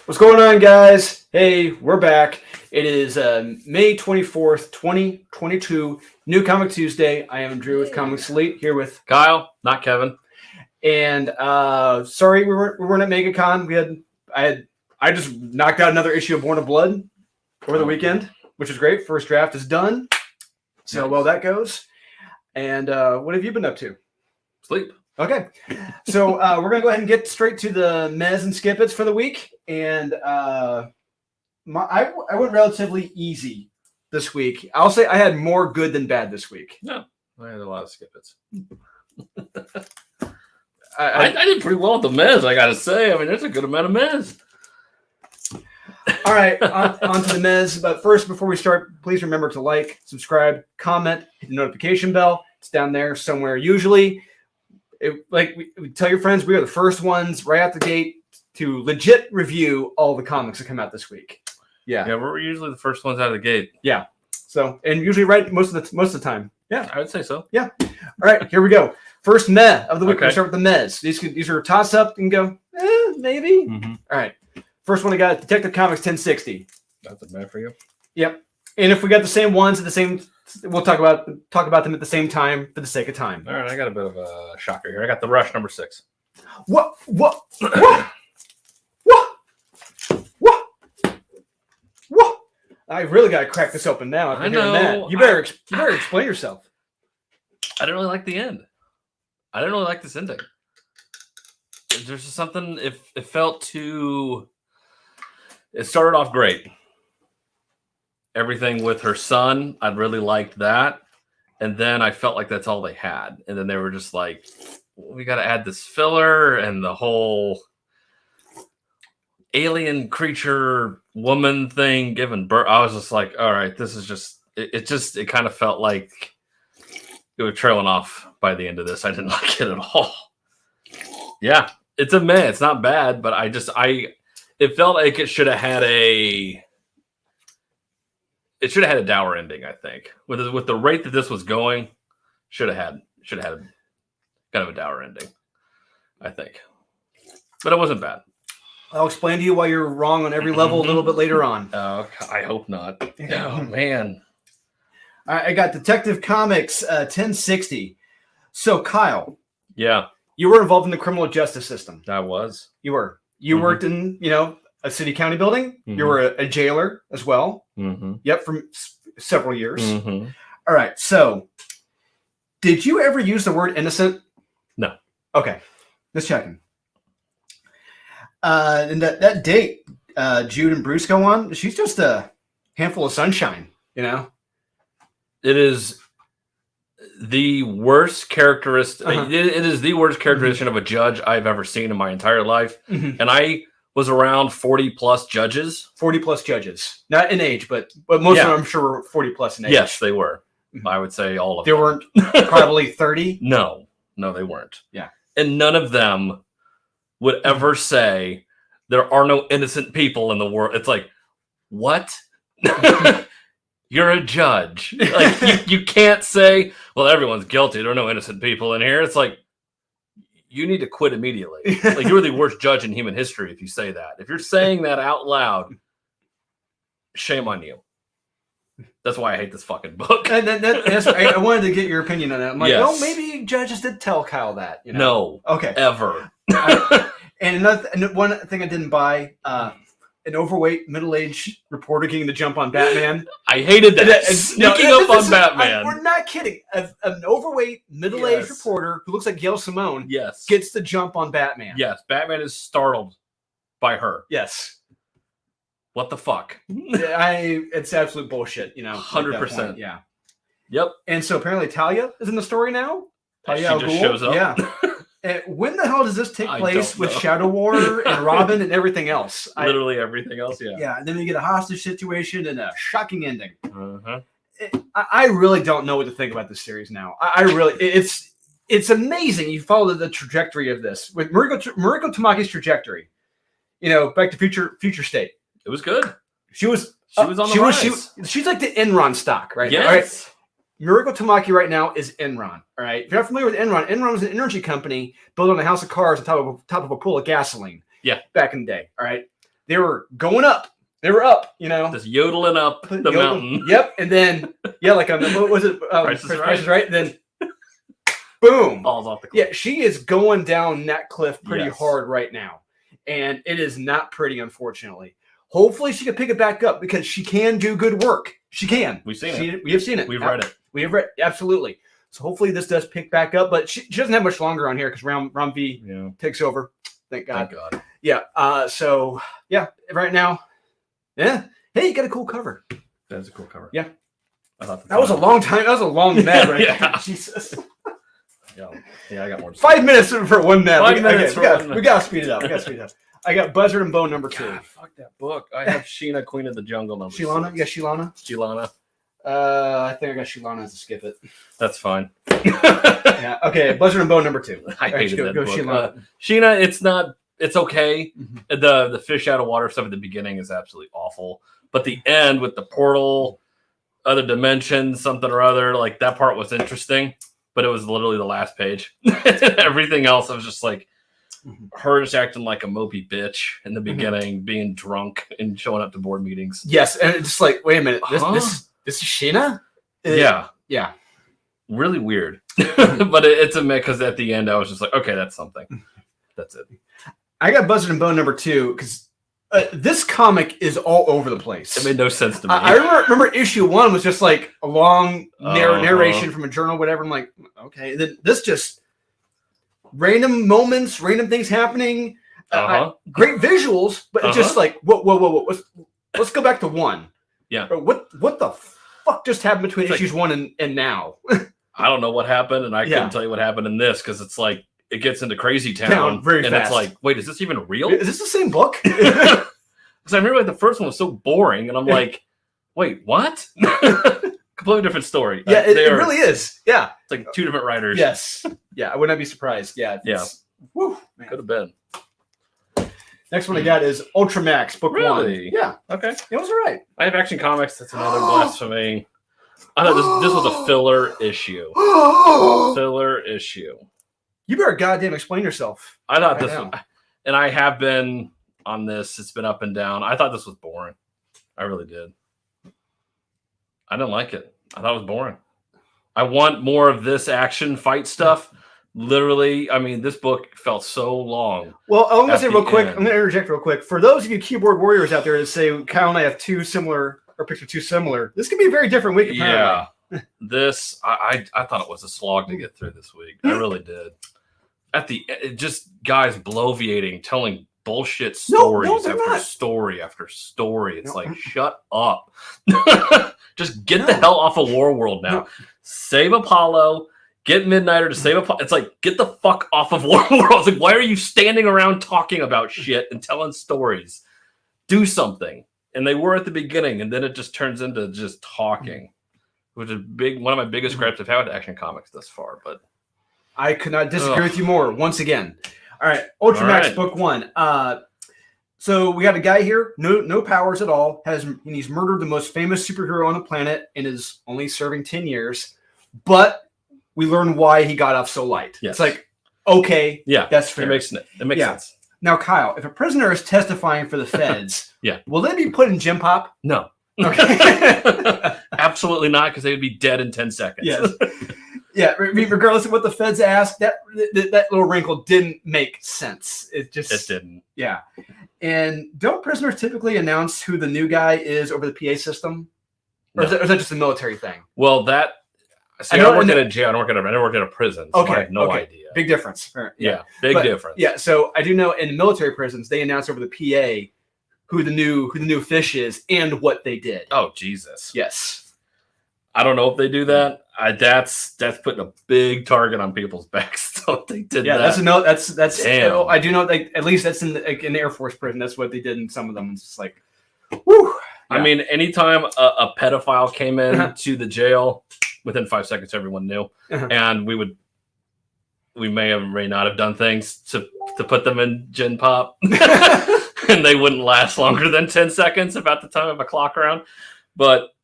What's going on, guys? Hey, we're back. It is May 24th, 2022, New Comic Tuesday. I am Drew with Comics Elite, here with Kyle, not Kevin. And sorry we weren't at MegaCon. I just knocked out another issue of Born of Blood over the weekend, which is great. First draft is done. See how well that goes. And what have you been up to? Sleep. Okay, so we're going to go ahead and get straight to the Mez and Skip-Its for the week. And I went relatively easy this week. I'll say I had more good than bad this week. No, I had a lot of Skip-Its. I did pretty well with the Mez, I got to say. I mean, there's a good amount of Mez. All right, on to the Mez. But first, before we start, please remember to like, subscribe, comment, hit the notification bell. It's down there somewhere usually. We tell your friends we are the first ones right out the gate to legit review all the comics that come out this week. Yeah, we're usually the first ones out of the gate. Yeah. So, and usually right most of the time. Yeah, I would say so. Yeah. All right, here we go. First Meh of the week. Okay. We start with the Mez. These are toss up and go, maybe. Mm-hmm. All right. First one I got Detective Comics 1060. That's a Meh for you. Yep. And if we got the same ones at the same, we'll talk about them at the same time for the sake of time. All right, I got a bit of a shocker here. I got the Rush number 6. What? I really got to crack this open now. I know. That. You better explain yourself. I didn't really like the end. I didn't really like this ending. There's just something. It felt too. It started off great. Everything with her son, I really liked that. And then I felt like that's all they had. And then they were just like, we got to add this filler and the whole alien creature woman thing giving birth. I was just like, all right, this is just, it kind of felt like it was trailing off by the end of this. I didn't like it at all. Yeah, it's a meh. It's not bad, but it felt like it should have had a dour ending. I think with the rate that this was going, should have had kind of a dour ending. I think, but it wasn't bad. I'll explain to you why you're wrong on every level a little bit later on. I hope not. Oh man, I got Detective Comics 1060. So Kyle, yeah, you were involved in the criminal justice system. I was. You were. You worked in a city county building. Mm-hmm. You were a jailer as well. Mm-hmm. Yep, for several years. Mm-hmm. All right. So, did you ever use the word innocent? No. Okay. Just checking. And that date Jude and Bruce go on, she's just a handful of sunshine, you know? It is the worst characteristic. Uh-huh. It is the worst characteristic of a judge I've ever seen in my entire life. Mm-hmm. And I was around 40 plus judges. 40 plus judges. Not in age, but most of them I'm sure were 40 plus in age. Yes, they were. Mm-hmm. I would say all of them. They weren't probably 30? No, they weren't. Yeah. And none of them would ever say there are no innocent people in the world. It's like, what? You're a judge. Like you can't say, well, everyone's guilty. There are no innocent people in here. It's like, you need to quit immediately. Like, you're the worst judge in human history if you say that. If you're saying that out loud, shame on you. That's why I hate this fucking book. And I wanted to get your opinion on that. I'm like, yes. Well, maybe judges did tell Kyle that. You know? No. Okay. Ever. And one thing I didn't buy, an overweight, middle-aged reporter getting the jump on Batman. I hated that. Sneaking up on Batman. We're not kidding. An overweight, middle-aged reporter who looks like Gail Simone gets the jump on Batman. Yes, Batman is startled by her. Yes. What the fuck? It's absolute bullshit, 100%. Yeah. Yep. And so apparently Talia is in the story now. Talia just shows up. Yeah. When the hell does this take place with Shadow Warrior and Robin and everything else? Literally everything else, yeah. Yeah, and then we get a hostage situation and a shocking ending. Uh-huh. I really don't know what to think about this series now. It's amazing. You follow the trajectory of this with Mariko Tamaki's trajectory. Back to Future State. It was good. She was on the rise. She's like the Enron stock, right? Yes. All right. Mariko Tamaki right now is Enron. All right. If you're not familiar with Enron was an energy company built on a house of cards on top of a pool of gasoline. Yeah. Back in the day. All right. they were going up. They were up, you know. Just yodeling up the mountain. Yep. And then, yeah, like, what was it? Price is Right. And then, boom. Falls off the cliff. Yeah, she is going down that cliff pretty Yes. hard right now. And it is not pretty, unfortunately. Hopefully she can pick it back up because she can do good work. She can. We've seen it. We have seen it. We've read it. We have read absolutely. So hopefully this does pick back up, but she doesn't have much longer on here because round V takes over. Thank God. Thank God. Yeah. So yeah, right now, yeah. Hey, you got a cool cover. That's a cool cover. Yeah. I thought That was a long time. That was a long med, right? Yeah. Jesus. Yeah, I got more. 5 minutes for one med. 5 minutes for one med. We gotta speed it up. I got Buzzard and Bone number 2. God, fuck that book. I have Sheena, Queen of the Jungle number Shilana? 6. You got Shilana? Shilana. I think I got Shilana as a skip it. That's fine. Yeah. Okay. Buzzard and Bone number 2. I hated that book. Shilana. Sheena, it's okay. Mhm. The fish out of water stuff at the beginning is absolutely awful. But the end with the portal, other dimensions, something or other, like that part was interesting. But it was literally the last page. Everything else, I was just like, her just acting like a mopey bitch in the beginning, being drunk and showing up to board meetings. Yes, and it's just like, wait a minute, this is Sheena? Yeah. Yeah. Really weird. But it's a mix because at the end I was just like, okay, that's something. That's it. I got Buzzard and Bone number 2 because this comic is all over the place. It made no sense to me. I remember issue 1 was just like a long narration from a journal, whatever. I'm like, okay. Then this just random moments, random things happening. Great visuals, but it's just like, whoa. Let's go back to 1. Yeah. What the fuck just happened between issues 1 and now? I don't know what happened, and I couldn't tell you what happened in this because it's like it gets into Crazy Town very and fast. it's like, wait, is this even real? Is this the same book? Because I remember like the first one was so boring, and I'm like, wait, what? Completely different story. Yeah, it really is. Yeah, it's like 2 different writers. Yes. Yeah, I would not be surprised. Yeah. Woo, could have been. Next one I got is Ultramax book 1. Really? Yeah. Okay. It was all right. I have Action Comics. That's another blasphemy. I thought this was a filler issue. Filler issue. You better goddamn explain yourself. I thought this was, and I have been on this. It's been up and down. I thought this was boring. I really did. I didn't like it. I thought it was boring. I want more of this action fight stuff. Literally, I mean, this book felt so long. Well, I'm going to say real quick. I'm going to interject real quick. For those of you keyboard warriors out there that say Kyle and I have too similar, this could be a very different week. Apparently. Yeah. This, I thought it was a slog to get through this week. I really did. At the just guys bloviating, telling bullshit stories after story after story. It's like, shut up. Just get the hell off of Warworld now. Save Apollo. Get Midnighter to save Apollo. It's like, get the fuck off of Warworld. It's like, why are you standing around talking about shit and telling stories? Do something. And they were at the beginning, and then it just turns into just talking, which is one of my biggest gripes I've had with Action Comics thus far. But I could not disagree with you more. Once again, all right, Ultramax book 1. So we got a guy here, no powers at all, and he's murdered the most famous superhero on the planet, and is only serving 10 years. But we learn why he got off so light. Yes. It's like, okay, that's fair. It makes sense. Now, Kyle, if a prisoner is testifying for the feds, will they be put in gym pop? No. Okay. Absolutely not, because they would be dead in 10 seconds. Yes. Yeah, regardless of what the feds asked, that little wrinkle didn't make sense. It didn't. Yeah. And don't prisoners typically announce who the new guy is over the PA system? Or is that just a military thing? Well, I don't work at a jail. I never worked at a prison. So I have no idea. Big difference. Yeah, big difference. Yeah, so I do know in military prisons they announce over the PA who the new fish is and what they did. Oh Jesus. Yes. I don't know if they do that. That's putting a big target on people's backs. So they did that. Yeah, that's damn. I do know, like, at least that's in the Air Force prison. That's what they did in some of them. It's just like, whew. Yeah. I mean, anytime a pedophile came into the jail, within 5 seconds, everyone knew, and we may or may not have done things to put them in gin pop, and they wouldn't last longer than 10 seconds about the time of a clock around. But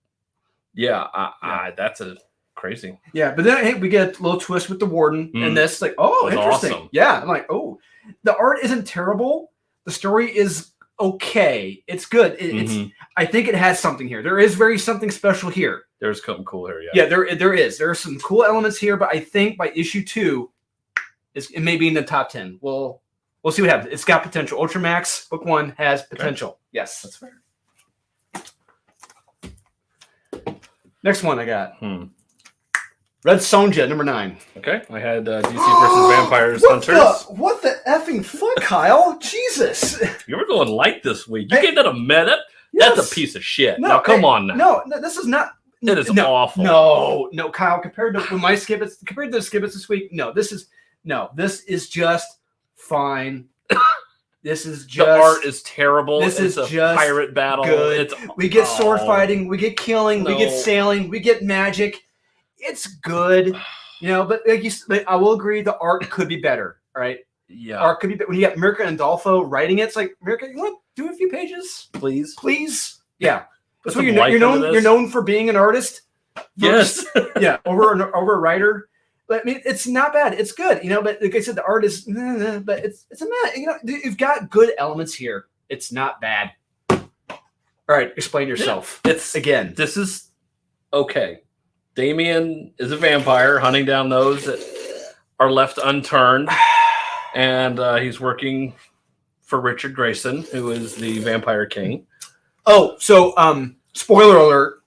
that's a crazy. Yeah, but then we get a little twist with the warden, and this interesting. Awesome. Yeah, I'm like, oh, the art isn't terrible. The story is okay. It's good. It's. I think it has something here. There is something special here. There's something cool here. Yeah. Yeah, there is. There are some cool elements here, but I think by issue 2, it may be in the top 10. We'll see what happens. It's got potential. Ultramax book 1 has potential. Okay. Yes, that's fair. Next one I got. Red Sonja, number 9. Okay, I had DC versus Vampires Hunters. What the effing fuck, Kyle? Jesus. You were going light this week. You gave that a minute. Yes. That's a piece of shit. No, now, come on now. No, this is not. It is awful. No, Kyle. Compared to my skibbits, compared to the skibbits this week, this is just fine. This is just the art is terrible. This is a just pirate battle. Good. We get sword fighting, we get killing, we get sailing, we get magic. It's good, But I will agree, the art could be better. All right, yeah, art could be better. When you got Mirka and Adolfo writing it, it's like Mirka, you want to do a few pages, please. Yeah, that's what you're known. You're known for being an artist. Yes, yeah, over a writer. But I mean, it's not bad. It's good, But like I said, the art is, but it's a mess. You've got good elements here. It's not bad. All right, explain yourself. Yeah, This is okay. Damien is a vampire hunting down those that are left unturned, and he's working for Richard Grayson, who is the Vampire King. Oh, so spoiler alert.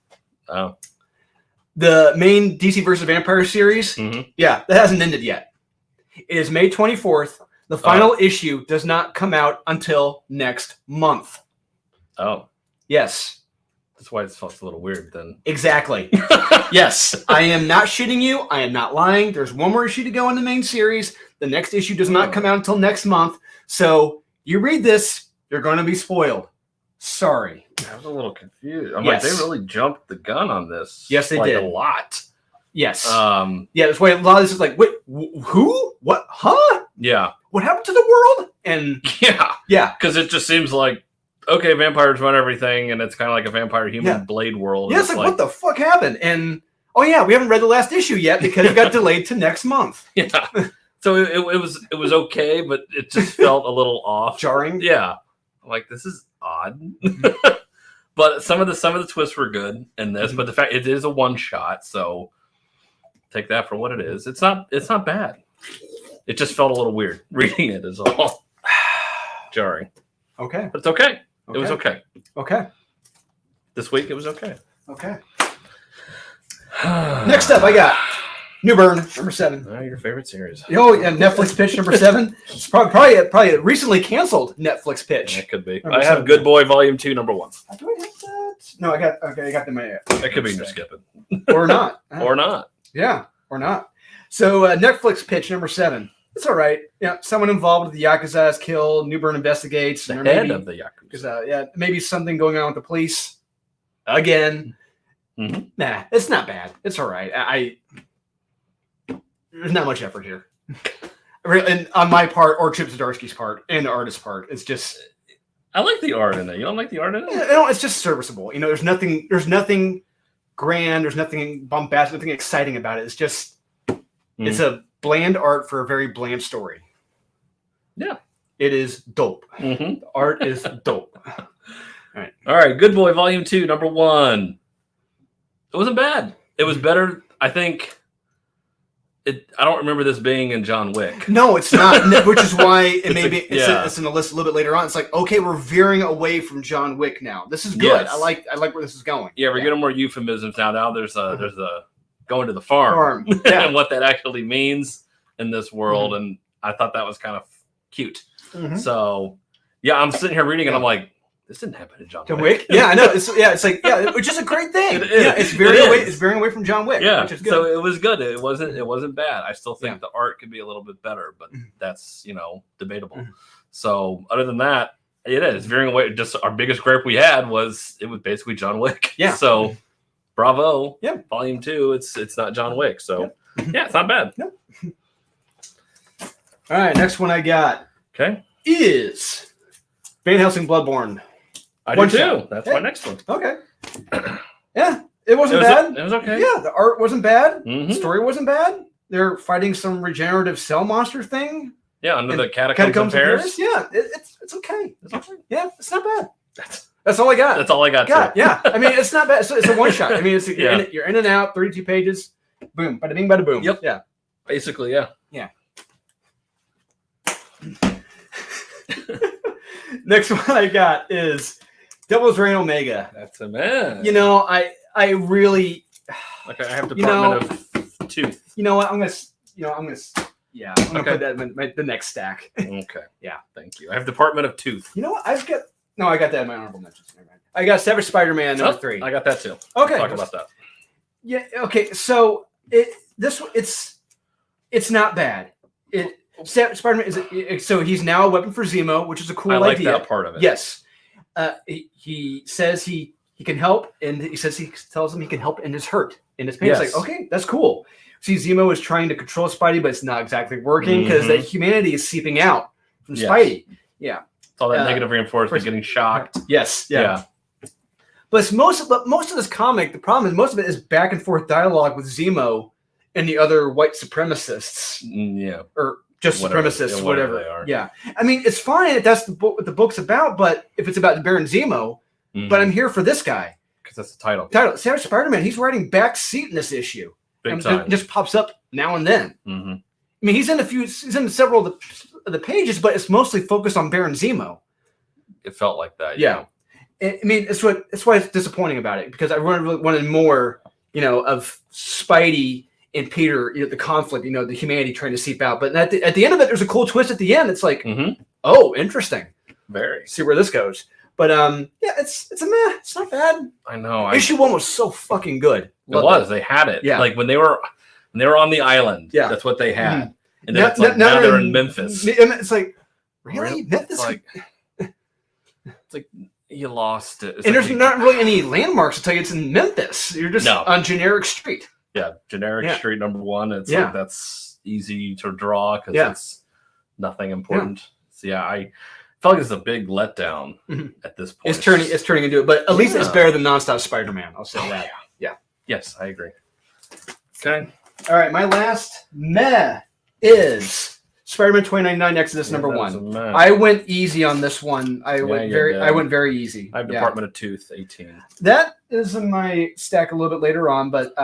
Oh. The main DC versus Vampire series, that hasn't ended yet. It is May 24th. The final issue does not come out until next month. Oh. Yes. That's why it felt a little weird then. Exactly. Yes. I am not shitting you. I am not lying. There's one more issue to go in the main series. The next issue does not come out until next month. So you read this, you're going to be spoiled. Sorry. I was a little confused. I'm like, they really jumped the gun on this. Yes, they did. A lot. Yes. That's why a lot of this is like, wait, who? What? Huh? Yeah. What happened to the world? And yeah. Because it just seems like, okay, vampires run everything, and it's kind of like a vampire human blade world. Yeah, it's like, what the fuck happened? And we haven't read the last issue yet because it got delayed to next month. Yeah. So it was okay, but it just felt a little off. Jarring. Yeah. I'm like, this is odd. But some of the twists were good in this, but the fact it is a one shot, so take that for what it is. It's not bad. It just felt a little weird reading it is all. Jarring. Okay. But it's okay. It was okay. Okay. This week it was okay. Okay. Next up I got New Burn, number 7. Your favorite series. Oh, yeah, Netflix pitch number 7. It's probably a recently canceled Netflix pitch. It could be. I have Good Boy Volume 2, number 1. Do I have that? No, I got them. That could be you're skipping. Or not. Or not. Yeah, or not. So Netflix pitch number 7. It's all right. Yeah, someone involved with the Yakuza is killed. New Burn investigates. The head of the Yakuza. Maybe something going on with the police. Again. Mm-hmm. Nah, it's not bad. It's all right. There's not much effort here. And on my part, or Chip Zdarsky's part, and the artist's part, it's just... I like the art in it. You don't like the art in it? It's just serviceable. There's nothing grand, there's nothing bombastic, nothing exciting about it. It's just... It's a bland art for a very bland story. Yeah. It is dope. Mm-hmm. The art is dope. All right. Good Boy, Volume 2, number 1. It wasn't bad. It was better, I think... I don't remember this being in John Wick. No, it's not, which is why it's in the list a little bit later on. It's like, okay, we're veering away from John Wick now. This is good. Yes. I like where this is going. Yeah, we're getting more euphemisms now. Now there's a going to the farm. Yeah. And what that actually means in this world. And I thought that was kind of cute. So I'm sitting here reading and I'm like, this didn't happen to John Wick. Yeah, I know. It's which is a great thing. It's veering away from John Wick. Yeah, which is good. So it was good. It wasn't bad. I still think the art could be a little bit better, but that's debatable. So other than that, it is veering away. Just our biggest gripe we had was it was basically John Wick. Yeah. So bravo. Yeah. Volume 2. It's not John Wick. So it's not bad. Yeah. All right. Next one I got. Okay. Is Van Helsing Bloodborne. I do too. That's my next one. Okay. Yeah, it wasn't bad. It was okay. Yeah, the art wasn't bad. Mm-hmm. The story wasn't bad. They're fighting some regenerative cell monster thing. Yeah, under the catacombs of Paris. Yeah, it's okay. It's okay. Yeah, it's not bad. That's all I got. That's all I got. God, yeah. I mean, it's not bad. It's a one shot. I mean, Yeah. you're in and out, 32 pages. Boom, bada bing, bada boom. Yep. Yeah. Basically, yeah. Yeah. Next one I got is Devil's Reign Omega. That's a man. You know, I really. Okay, I have Department of Tooth. You know what? I'm gonna put that in the next stack. Okay. Yeah. Thank you. I have Department of Tooth. You know what? I got that in my honorable mentions. Never mind. I got Savage Spider-Man number 3. I got that too. Okay. Talk about that. Yeah. Okay. So it's not bad. Spider-Man so he's now a weapon for Zemo, which is a cool I like idea. that part of it. Yes. He says he can help, and he tells him he can help in his hurt, in his pain. Yes. It's like, okay, that's cool. See, Zemo is trying to control Spidey, but it's not exactly working because that humanity is seeping out from Spidey. Yeah. It's all that negative reinforcement, getting shocked. Yes. Yeah. But most of this comic, the problem is most of it is back and forth dialogue with Zemo and the other white supremacists. Yeah. Or just whatever, supremacists, whatever. they are. Yeah. I mean, it's fine if that's what the book's about, but if it's about Baron Zemo, but I'm here for this guy. Because that's the title. Savage Spider-Man, he's writing back seat in this issue. Big time. It just pops up now and then. Mm-hmm. I mean, he's in several of the pages, but it's mostly focused on Baron Zemo. It felt like that. Yeah. I mean, it's why it's disappointing about it, because I really wanted more, of Spidey and Peter, the conflict, the humanity trying to seep out. But at the end of it, there's a cool twist at the end. It's like, oh, interesting. Very. See where this goes. But yeah, it's a meh. It's not bad. I know. Issue 1 was so fucking good. They had it. Yeah. Like when they were on the island. Yeah. That's what they had. Mm-hmm. And then now they're in Memphis. It's like, really? Memphis? It's like you lost it. And there's not really any landmarks to tell you it's in Memphis. You're just on generic street. Yeah, generic street number 1. It's like that's easy to draw because it's nothing important. So I felt like it's a big letdown at this point. It's turning into it, but at least it's better than nonstop Spider-Man. I'll say that. Yeah. Yes, I agree. Okay. All right, my last meh is Spider-Man 2099 Exodus number 1. I went easy on this one. I went very easy. I have Department of Tooth 18. That is in my stack a little bit later on, but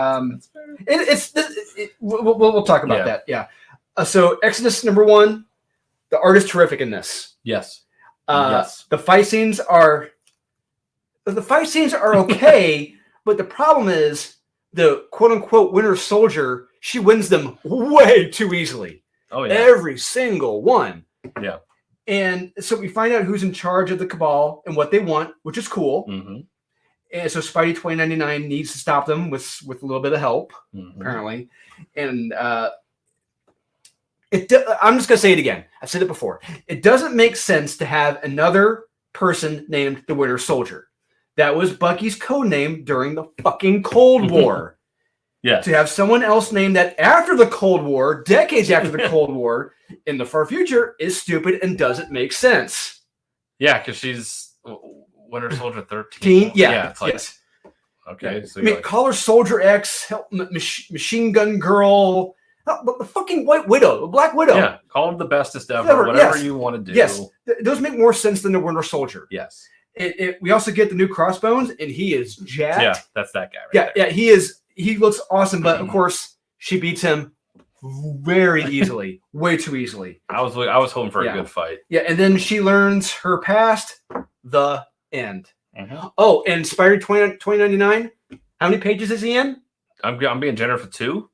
we'll talk about that. Yeah. So Exodus number 1, the art is terrific in this. Yes. The fight scenes are okay, but the problem is the quote unquote Winter Soldier, she wins them way too easily. Oh yeah. Every single one. Yeah. And so we find out who's in charge of the Cabal and what they want, which is cool. Mm-hmm. And so Spidey 2099 needs to stop them with a little bit of help, apparently. And I'm just going to say it again. I've said it before. It doesn't make sense to have another person named the Winter Soldier. That was Bucky's code name during the fucking Cold War. Yeah. To have someone else named that after the Cold War, decades after the Cold War, in the far future, is stupid and doesn't make sense. Yeah, because she's Winter Soldier 13. Yeah. It's like, yes. Okay. So call her Soldier X, Machine Gun Girl, the fucking White Widow, the Black Widow. Yeah. Call her the bestest ever. Whatever you want to do. Yes. Those make more sense than the Winter Soldier. Yes. We also get the new Crossbones, and he is jacked. Yeah, that's that guy right there. Yeah, he is. He looks awesome, but of course, she beats him very easily, way too easily. I was hoping for a good fight. Yeah, and then she learns her past. The end. Oh, and Spider 2099. How many pages is he in? I'm being generous for 2.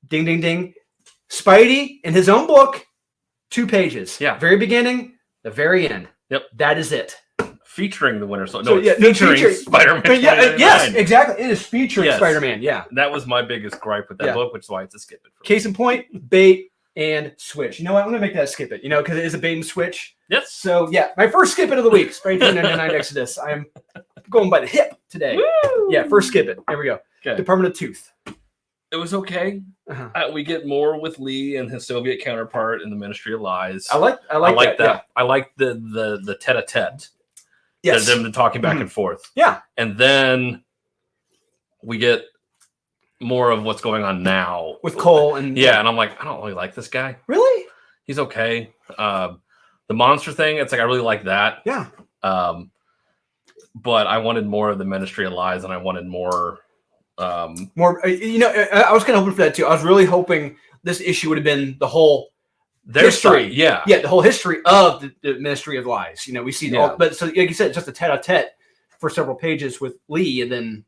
Ding, ding, ding. Spidey in his own book, 2 pages. Yeah. Very beginning, the very end. Yep. That is it. Featuring the Winter Soldier. No, it's featuring Spider-Man. Yes, exactly. It is featuring Spider-Man. Yeah. That was my biggest gripe with that book, which is why it's a skip it. Case in point, bait and switch. You know what? I'm going to make that a skip it, because it is a bait and switch. Yes. So, yeah, my first skip it of the week, Spider-Man 99 Exodus. I'm going by the hip today. Woo! Yeah, first skip it. There we go. Okay. Department of Tooth. It was okay. We get more with Lee and his Soviet counterpart in the Ministry of Lies. I like that. Yeah. I like the tete-a-tete. Yes. Them talking back and forth. Yeah. And then we get more of what's going on now with Cole and and I'm like, I don't really like this guy. Really? He's okay. The monster thing, it's like I really like that. Yeah. But I wanted more of the Ministry of Lies, and I wanted more. More, I was kind of hoping for that too. I was really hoping this issue would have been the whole history. Yeah. The whole history of the Ministry of Lies. We see all, but so like you said, just a tete-a-tete for several pages with Lee, and then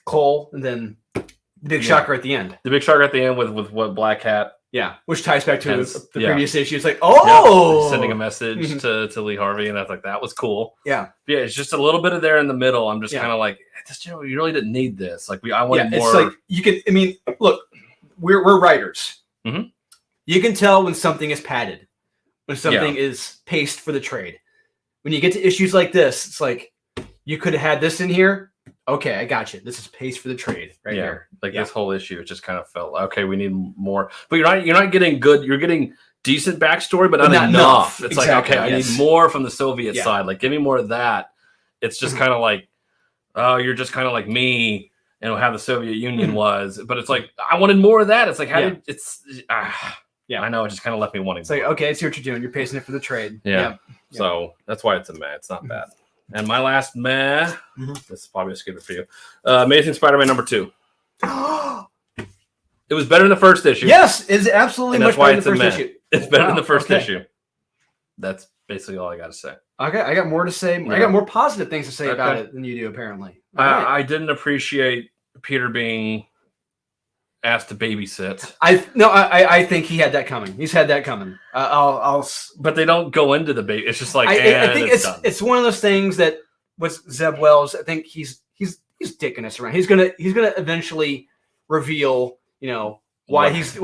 Cole, and then the big shocker at the end. The big shocker at the end with what Black Hat. Yeah, which ties back to the previous issue. It's like, oh, sending a message to Lee Harvey, and I was like, that was cool. Yeah, yeah. It's just a little bit of there in the middle. I'm just kind of like, you really didn't need this. Like, I wanted more. It's like you can. I mean, look, we're writers. Mm-hmm. You can tell when something is padded, when something is paced for the trade. When you get to issues like this, it's like you could have had this in here. Okay, I got you. This is paced for the trade right here. Like this whole issue, it just kind of felt like, okay, we need more. But you're not getting good. You're getting decent backstory, but not enough. It's like, okay, I need more from the Soviet side. Like, give me more of that. It's just kind of like, oh, you're just kind of like me and how the Soviet Union was. But it's like, I wanted more of that. It's like, I know, it just kind of left me wanting. It's like, okay, I see what you're doing. You're pacing it for the trade. Yeah. So that's why it's a meh. It's not bad. And my last meh, this is probably a skip it for you. Amazing Spider-Man #2. It was better than the first issue. Yes, it's absolutely much better than the first issue. It's better than the first issue. That's basically all I got to say. Okay, I got more to say. I got more positive things to say about it than you do, apparently. I didn't appreciate Peter being asked to babysit. I think he had that coming. He's had that coming. But they don't go into the baby. It's just like I think it's one of those things that with Zeb Wells. I think he's dicking us around. He's gonna eventually reveal, why he's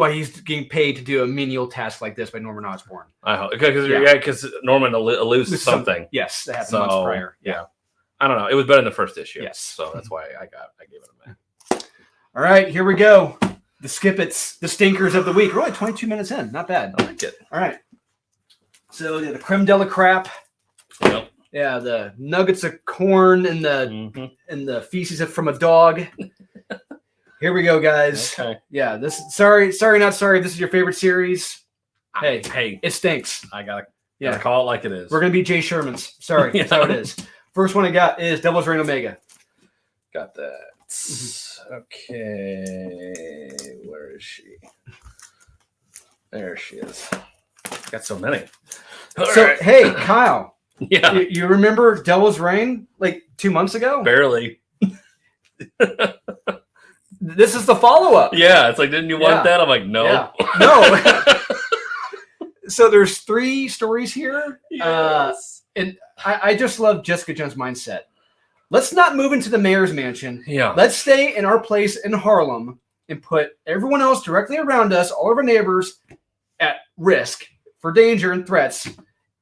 getting paid to do a menial task like this by Norman Osborn. I hope because Norman alludes something. Yes, that happened months prior. Yeah, I don't know. It was better than the first issue. Yes, so that's why I gave it a man. All right, here we go. The the stinkers of the week. We're only 22 minutes in. Not bad. I like it. All right. So the creme de la crap. Yep. Yeah, the nuggets of corn and the feces from a dog. Here we go, guys. Okay. Yeah, this sorry, not sorry. This is your favorite series. Hey, it stinks. I gotta call it like it is. We're gonna be Jay Sherman's. Sorry, that's how it is. First one I got is Devil's Reign Omega. Got that. Okay, where is she? There she is. Got so many. Right. Hey, Kyle. Yeah. You remember Devil's Reign like 2 months ago? Barely. This is the follow-up. Yeah, it's like, didn't you want that? I'm like, no. Yeah. No. So there's 3 stories here. Yes. And I just love Jessica Jones' mindset. Let's not move into the mayor's mansion. Yeah. Let's stay in our place in Harlem and put everyone else directly around us, all of our neighbors, at risk for danger and threats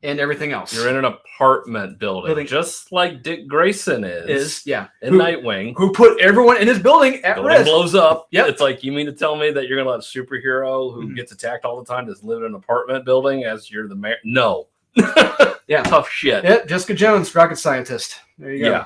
and everything else. You're in an apartment building. Just like Dick Grayson is in Nightwing. Who put everyone in his building at risk. Blows up. Yep. It's like, you mean to tell me that you're going to let a superhero who gets attacked all the time just live in an apartment building as you're the mayor? No. Yeah. Tough shit. Yep. Jessica Jones, rocket scientist. There you go. Yeah.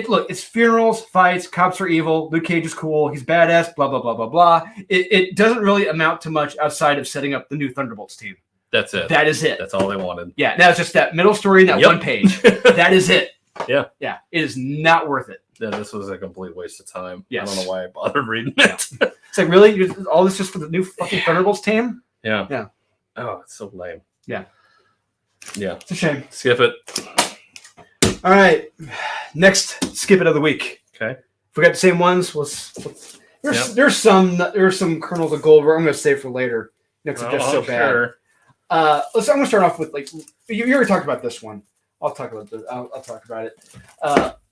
Look, it's funerals, fights, cops are evil, Luke Cage is cool, he's badass, blah, blah, blah, blah, blah. It doesn't really amount to much outside of setting up the new Thunderbolts team. That's it. That is it. That's all they wanted. Yeah, now it's just that middle story, that one page. That is it. Yeah. Yeah, it is not worth it. Yeah, this was a complete waste of time. Yes. I don't know why I bothered reading it. It's like, really? All this just for the new fucking Thunderbolts team? Yeah. Yeah. Oh, it's so lame. Yeah. Yeah. It's a shame. Skip it. All right. Next skip it of the week. Okay. If we got the same ones, there's some kernels of gold where I'm going to save for later. It's just so bad. Sure. I'm going to start off with you already talked about this one. I'll talk about it.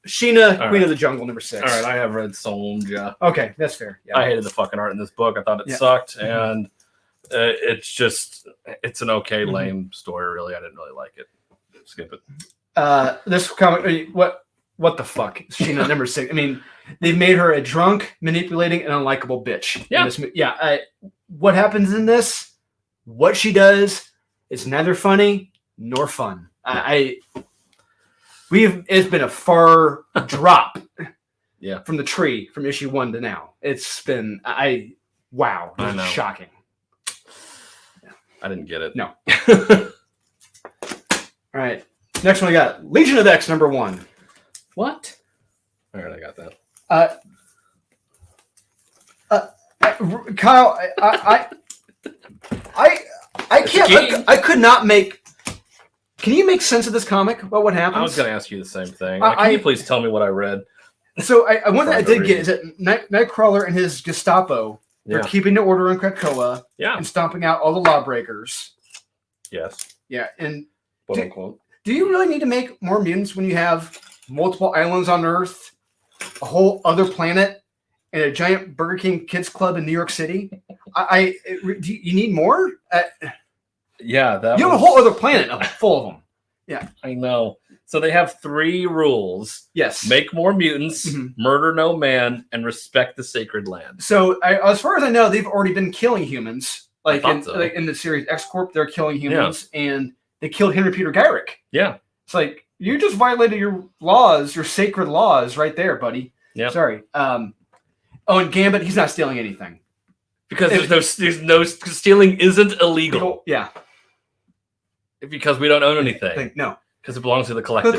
Sheena, Queen of the Jungle, #6. All right, I have read Sonja. Okay, that's fair. Yeah. I hated the fucking art in this book. I thought it sucked, and it's an okay, lame story. Really, I didn't really like it. Skip it. This comic, what the fuck? Sheena #6. I mean, they've made her a drunk, manipulating, and unlikable bitch. Yeah. What happens in this? What she does is neither funny nor fun. It's been a far drop. Yeah. From the tree from issue 1 to now. It's been wow. I know. Shocking. I didn't get it. No. All right. Next one we got Legion of X #1. What? All right, I got that. Kyle, I can't. I could not make. Can you make sense of this comic about what happens? I was going to ask you the same thing. Can you please tell me what I read? So one thing I did get is that Nightcrawler and his Gestapo are keeping the order in Krakoa and stomping out all the lawbreakers. Yes. Yeah, and quote unquote. Do you really need to make more mutants when you have multiple islands on Earth, a whole other planet, and a giant Burger King Kids Club in New York City? Do you need more? Yeah, you have a whole other planet full of them. Yeah, I know. So they have 3 rules. Yes. Make more mutants, murder no man, and respect the sacred land. So as far as I know, they've already been killing humans. Like in the series X-Corp, they're killing humans, and they killed Henry Peter Gyrick. Yeah. It's like, you just violated your laws, your sacred laws right there, buddy. Yeah. Sorry. And Gambit, he's not stealing anything. Because there's no stealing isn't illegal. Yeah. Because we don't own anything. No. Because it belongs to the collective.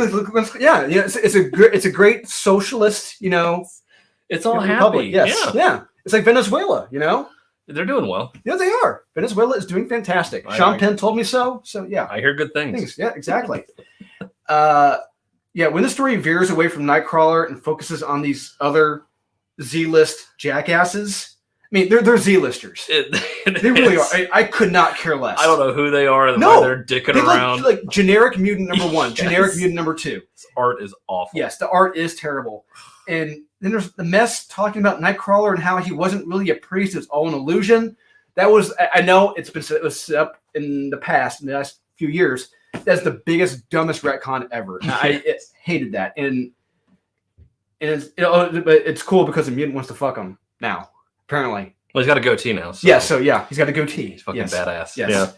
Yeah. It's a great socialist, It's all happy. Republic. Yes. Yeah. It's like Venezuela, They're doing well. Yeah, they are. Venezuela is doing fantastic. Sean Penn told me so. So yeah. I hear good things. Yeah, exactly. When the story veers away from Nightcrawler and focuses on these other Z-list jackasses, I mean, they're Z-listers. They really are. I could not care less. I don't know who they are. Why they're dicking around. Like generic mutant #1, generic mutant #2. This art is awful. Yes, the art is terrible. And then there's the mess talking about Nightcrawler and how he wasn't really a priest. It was all an illusion. That was, I know it was set up in the past, in the last few years. That's the biggest, dumbest retcon ever. I hated that. And but it's cool because the mutant wants to fuck him now. Apparently. Well, he's got a goatee now. So. Yeah, he's got a goatee. He's fucking badass. Yes. Yeah.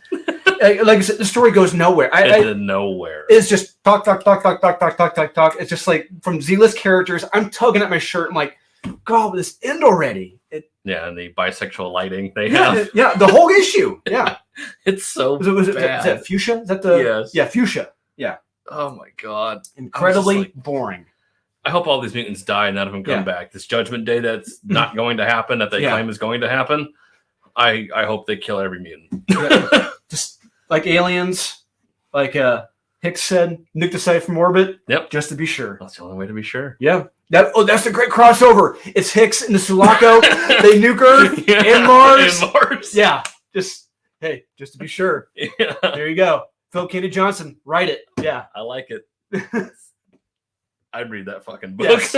Like I said, the story goes nowhere. Nowhere. It's just talk. It's just like from Z-list characters. I'm tugging at my shirt. I'm like, God, this end already. And the bisexual lighting they have. Yeah, the whole issue. Yeah. It's so bad. Is that fuchsia? Is that the... Yes. Yeah, fuchsia. Yeah. Oh, my God. Incredibly boring. I hope all these mutants die and none of them come back. This Judgment Day that's not going to happen, that they claim is going to happen, I hope they kill every mutant. Just like aliens, like Hicks said, nuke the site from orbit. Yep. Just to be sure. That's the only way to be sure. Yeah. That's a great crossover. It's Hicks and the Sulaco. They nuke Earth and Mars. Yeah. Just to be sure. Yeah. There you go. Phil Kennedy Johnson. Write it. Yeah. I like it. I'd read that fucking book. Yes.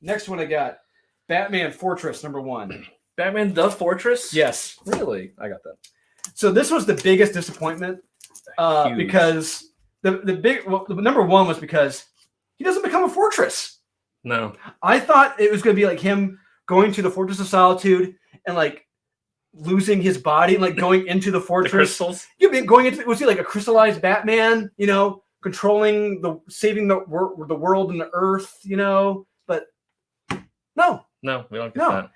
Next one I got. Batman Fortress #1. Batman the Fortress? Yes. Really? I got that. So this was the biggest disappointment because the #1 was because he doesn't become a fortress. No. I thought it was going to be like him going to the Fortress of Solitude and like losing his body and like going into the fortress. The crystals? Was he like a crystallized Batman, controlling saving the world and the earth, but no. No, we don't get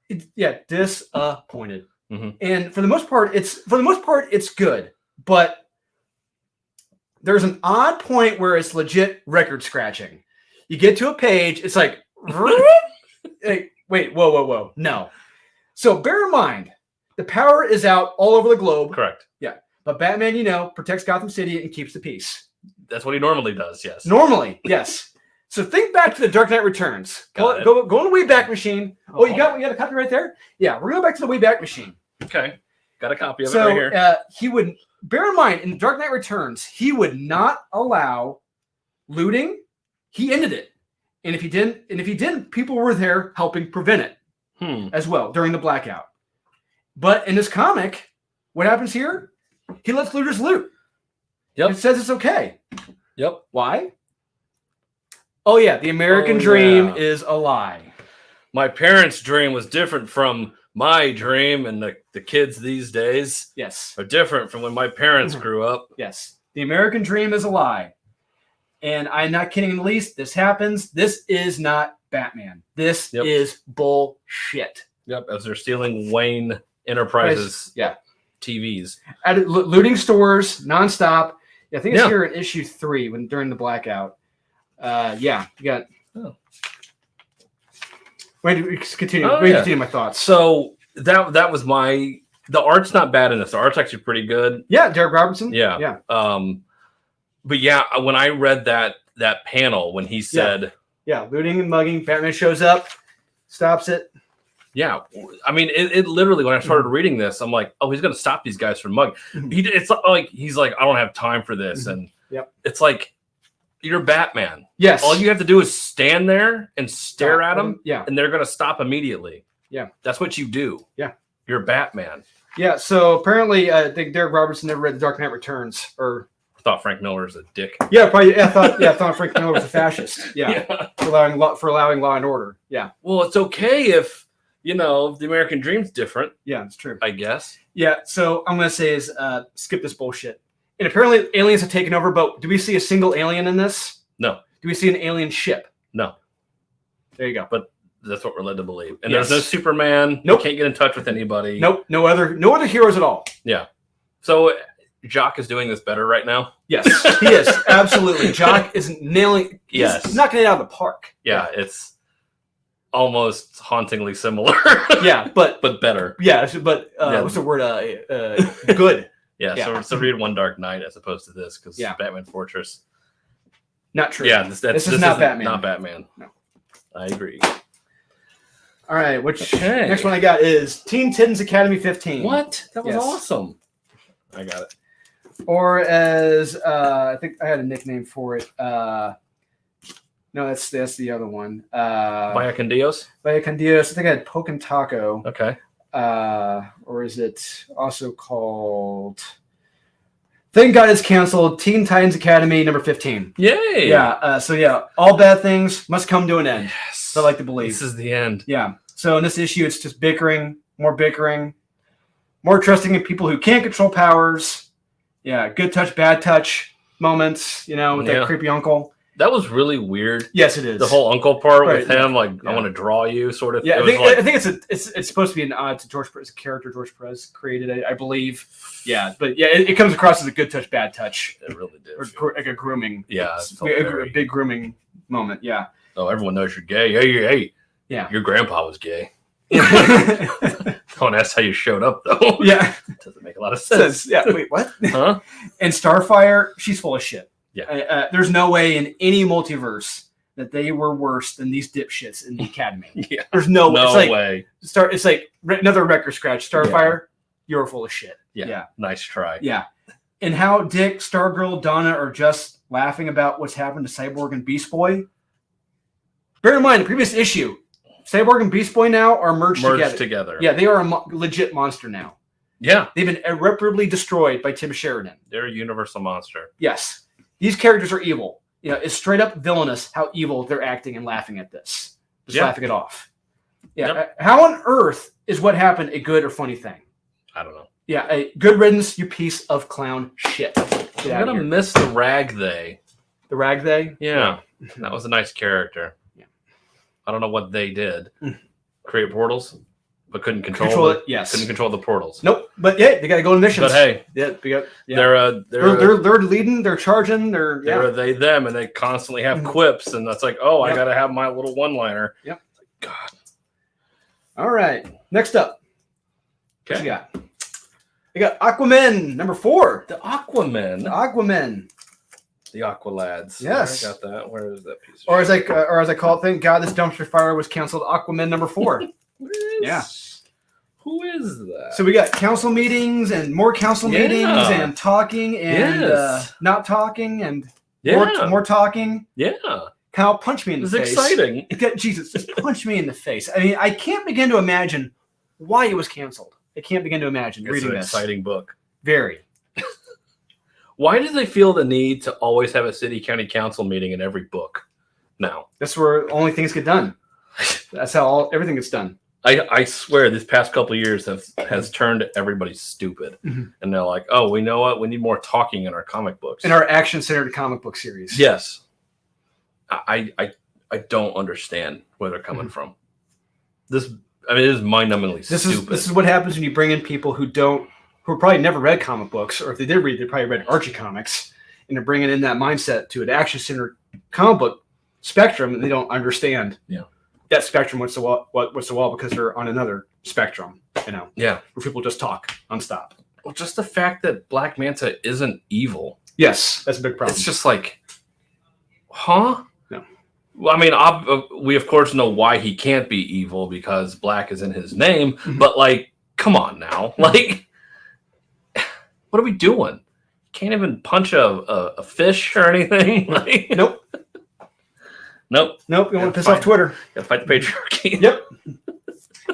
that. Disappointed. Mm-hmm. And for the most part, it's good, but there's an odd point where it's legit record scratching. You get to a page, it's like, hey, wait, whoa, no. So bear in mind, the power is out all over the globe. Correct. Yeah, but Batman, protects Gotham City and keeps the peace. That's what he normally does. Yes. Normally, yes. So think back to the Dark Knight Returns. Go on the Wayback Machine. Oh, you got a copy right there? Yeah, we're going back to the Wayback Machine. Okay. Got a copy of it right here. He would bear in mind in Dark Knight Returns, he would not allow looting. He ended it. And if he didn't, people were there helping prevent it as well during the blackout. But in this comic, what happens here? He lets looters loot. Yep. It says it's okay. Yep. Why? Oh, yeah. The American dream is a lie. My parents' dream was different from my dream, and the kids these days are different from when my parents grew up. Yes. The American dream is a lie. And I'm not kidding in the least. This happens. This is not Batman. This is bullshit. Yep, as they're stealing Wayne Enterprises TVs. Looting stores nonstop. I think it's here in issue 3 during the blackout. You got. Oh. Continue. Continue my thoughts. So that was the art's not bad in this. The art's actually pretty good. Yeah, Derek Robertson. Yeah. But yeah, when I read that panel when he said, looting and mugging, Batman shows up, stops it. Yeah, I mean, it literally, when I started reading this, I'm like, oh, he's going to stop these guys from mugging. It's like, he's like, I don't have time for this. And it's like, you're Batman. Yes. All you have to do is stand there and stare at them. Yeah. And they're going to stop immediately. Yeah. That's what you do. Yeah. You're Batman. Yeah. So apparently, I think Derek Robertson never read The Dark Knight Returns, or thought Frank Miller was a dick. Yeah, probably. I thought Frank Miller was a fascist. Yeah. For allowing Law and Order. Yeah. Well, it's okay if, the American dream's different. Yeah, it's true. I guess. Yeah, so I'm going to say is skip this bullshit. And apparently aliens have taken over, but do we see a single alien in this? No. Do we see an alien ship? No. There you go. But that's what we're led to believe. And there's no Superman. Nope. You can't get in touch with anybody. Nope. No other heroes at all. Yeah. So Jock is doing this better right now? Yes, he is. Absolutely. Jock is nailing. He's knocking it out of the park. Yeah, it's almost hauntingly similar. Yeah, but better. Yeah, but what's the word? Good. Yeah. So read One Dark Knight as opposed to this, because Batman Fortress. Not true. Yeah, this is not Batman. Not Batman. No, I agree. All right, next one I got is Teen Titans Academy 15. What? That was awesome. I got it. Or as I think I had a nickname for it. No, that's the other one. Vaya con Dios? Vaya con Dios. I think I had Poke and Taco. Okay. Or is it also called... Thank God it's canceled. Teen Titans Academy number 15. Yay! Yeah. All bad things must come to an end. Yes. So I like to believe. This is the end. Yeah. So in this issue, it's just bickering, more trusting in people who can't control powers. Yeah. Good touch, bad touch moments, with that creepy uncle. That was really weird. Yes, it is. The whole uncle part with him, I want to draw you, sort of. Yeah, I think it's supposed to be an nod to George Perez, character George Perez created, I believe. Yeah, but it comes across as a good touch, bad touch. It really did. Or like a grooming. Yeah, a big grooming moment. Yeah. Oh, everyone knows you're gay. Hey. Yeah. Your grandpa was gay. Don't ask how you showed up, though. Yeah. Doesn't make a lot of sense. Yeah. Wait, what? Huh? And Starfire, she's full of shit. Yeah. There's no way in any multiverse that they were worse than these dipshits in the Academy. Yeah. There's no way. It's like another record scratch. Starfire, you're full of shit. Yeah. Nice try. Yeah. And how Dick, Stargirl, Donna are just laughing about what's happened to Cyborg and Beast Boy. Bear in mind, the previous issue, Cyborg and Beast Boy now are merged together. Yeah, they are a legit monster now. Yeah. They've been irreparably destroyed by Tim Sheridan. They're a universal monster. Yes. These characters are evil. It's straight up villainous how evil they're acting and laughing at this. Just laughing it off. Yeah. Yep. How on earth is what happened a good or funny thing? I don't know. Yeah. A good riddance, you piece of clown shit. I'm going to miss the Rag They. The Rag They? Yeah. That was a nice character. Yeah. I don't know what they did. Create portals? But couldn't control it. Yes. Couldn't control the portals. Nope. But yeah, they got to go on missions. But hey, they're leading. They're charging. They're they them, and they constantly have quips, and that's like, I got to have my little one-liner. Yep. God. All right. Next up. Okay. What you got? We got Aquaman number 4. The Aquaman. The Aqualads. Yes. I got that. Where is that piece? Or as I call it, thank God this dumpster fire was canceled. Aquaman number 4. Yeah. Who is that? So we got council meetings and more council meetings and talking and not talking and more talking. Yeah. Kyle, punch me in the face. It's exciting. Jesus, just punch me in the face. I mean, I can't begin to imagine why it was canceled. I can't begin to imagine reading this. It's an exciting book. Very. Why do they feel the need to always have a city county council meeting in every book now? That's where only things get done. That's how everything gets done. I swear these past couple of years has turned everybody stupid. Mm-hmm. And they're like, oh, we know what? We need more talking in our comic books. In our action-centered comic book series. Yes. I don't understand where they're coming from. This I mean, it is mind-numbingly stupid. This is what happens when you bring in people who probably never read comic books, or if they did read, they probably read Archie comics, and they're bringing in that mindset to an action-centered comic book spectrum, and they don't understand that spectrum what's so well because they're on another spectrum, where people just talk nonstop. Well, just the fact that Black Manta isn't evil. Yes, that's a big problem. It's just like, huh? No. Well, I mean, we of course know why he can't be evil because black is in his name, but like, come on now. Like, what are we doing? Can't even punch a fish or anything? Like, Nope. Nope. You want to piss off Twitter. Gotta fight the patriarchy. Yep.